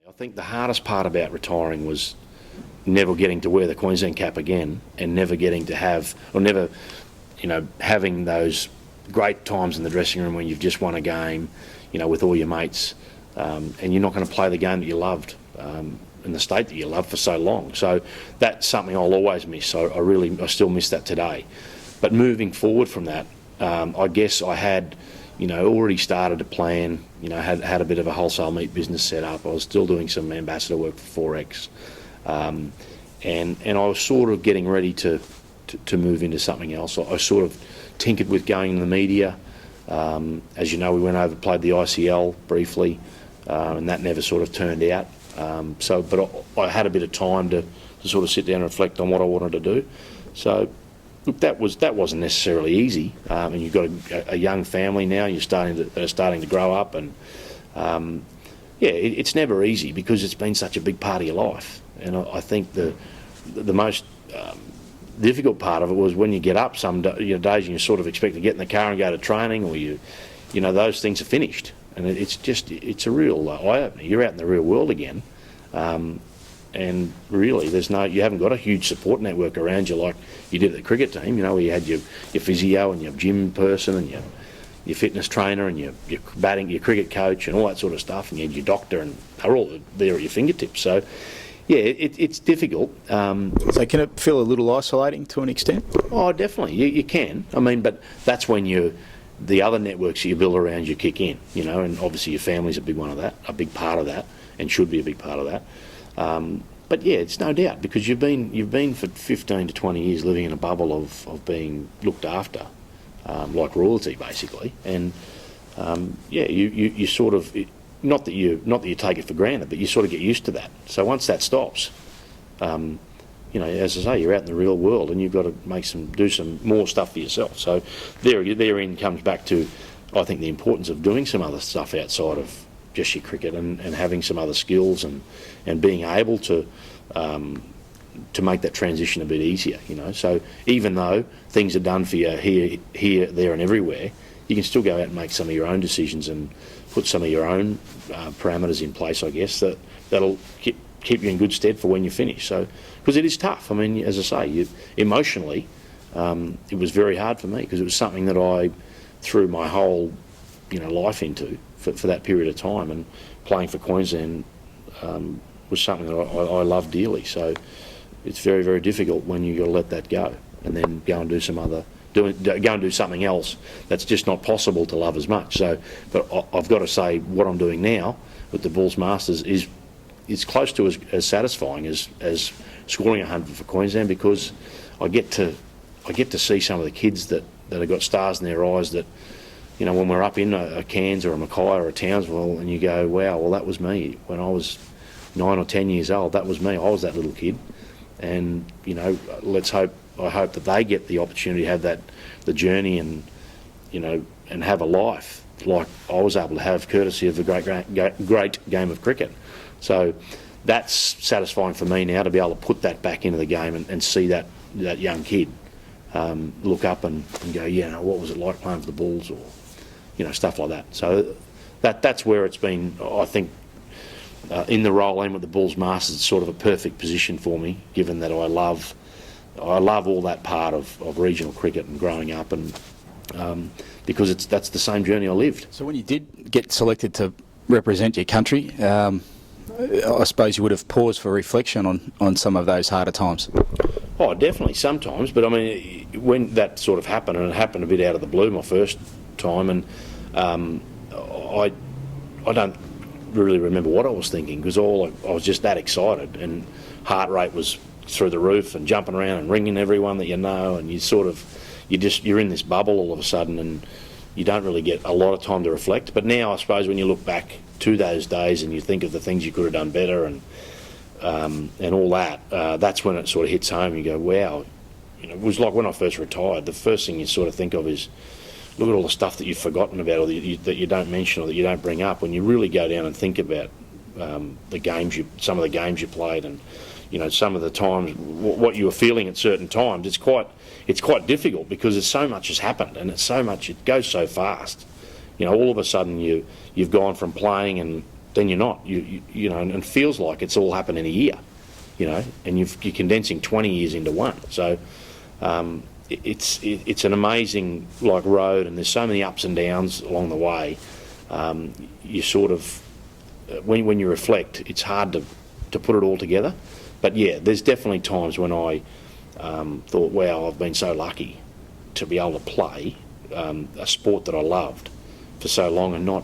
I think the hardest part about retiring was never getting to wear the Queensland cap again, and never getting to have, or never, having those great times in the dressing room when you've just won a game, with all your mates, and you're not going to play the game that you loved in the state that you loved for so long. So that's something I'll always miss. I still miss that today. But moving forward from that, I guess I had, already started to plan. Had a bit of a wholesale meat business set up. I was still doing some ambassador work for Forex, and I was sort of getting ready to move into something else. I sort of tinkered with going in the media. As you know, we went over, played the ICL briefly, and that never sort of turned out. But I had a bit of time to sort of sit down and reflect on what I wanted to do. So, look, that wasn't necessarily easy. And you've got a young family now. You're starting to grow up, and it's never easy because it's been such a big part of your life. And I think the most difficult part of it was when you get up some days and you sort of expect to get in the car and go to training, or those things are finished, and it's a real eye-opener. You're out in the real world again, and really you haven't got a huge support network around you like you did at the cricket team. Where you had your physio and your gym person and your fitness trainer and your cricket coach and all that sort of stuff, and you had your doctor, and they're all there at your fingertips. So yeah, it's difficult. So can it feel a little isolating to an extent? Oh, definitely. You can. But that's when the other networks that you build around you kick in, and obviously your family's a big part of that, and should be a big part of that. But yeah, it's no doubt, because you've been for 15 to 20 years living in a bubble of being looked after, like royalty basically, and you sort of. Not that you take it for granted, but you sort of get used to that. So once that stops, as I say, you're out in the real world, and you've got to do some more stuff for yourself. So therein comes back to, I think, the importance of doing some other stuff outside of just your cricket, and having some other skills, and being able to make that transition a bit easier. So even though things are done for you here, there, and everywhere, you can still go out and make some of your own decisions and put some of your own parameters in place, I guess, that'll keep you in good stead for when you finish. So, because it is tough. As I say, emotionally, it was very hard for me, because it was something that I threw my whole, life into for that period of time, and playing for Queensland was something that I loved dearly. So, it's very, very difficult when you got to let that go, and then go and do something else that's just not possible to love as much. So, but I've got to say, what I'm doing now with the Bulls Masters is close to as satisfying as scoring 100 for Queensland, because I get to see some of the kids that have got stars in their eyes, that when we're up in a Cairns or a Mackay or a Townsville, and you go, wow, well, that was me when I was 9 or 10 years old. That was me. I was that little kid, and I hope that they get the opportunity to have the journey, and and have a life like I was able to have, courtesy of the great game of cricket. So that's satisfying for me now, to be able to put that back into the game, and see that young kid look up and go, what was it like playing for the Bulls, or stuff like that. So that's where it's been. I think in the role I'm with the Bulls Masters, it's sort of a perfect position for me, given that I love all that part of regional cricket and growing up, and because that's the same journey I lived. So when you did get selected to represent your country, I suppose you would have paused for reflection on some of those harder times. Oh, definitely, sometimes. But when that sort of happened, and it happened a bit out of the blue my first time, and I don't really remember what I was thinking, because I was just that excited, and heart rate was through the roof, and jumping around and ringing everyone that and you're in this bubble all of a sudden, and you don't really get a lot of time to reflect. But now, I suppose, when you look back to those days and you think of the things you could have done better, and all that, that's when it sort of hits home. You go, wow. It was like when I first retired, the first thing you sort of think of is, look at all the stuff that you've forgotten about, or that you don't mention, or that you don't bring up. When you really go down and think about some of the games you played, and some of the times, what you were feeling at certain times, it's quite difficult, because there's so much has happened, and it goes so fast. All of a sudden you've gone from playing, and then you're not. You know, and it feels like it's all happened in a year, you know, and you're condensing 20 years into one. So it's an amazing road, and there's so many ups and downs along the way. You sort of, when you reflect, it's hard to put it all together. But yeah, there's definitely times when I thought, wow, I've been so lucky to be able to play a sport that I loved for so long, and not,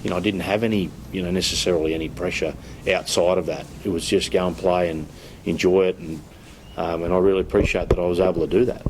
you know, I didn't have any, you know, necessarily any pressure outside of that. It was just go and play and enjoy it, and I really appreciate that I was able to do that.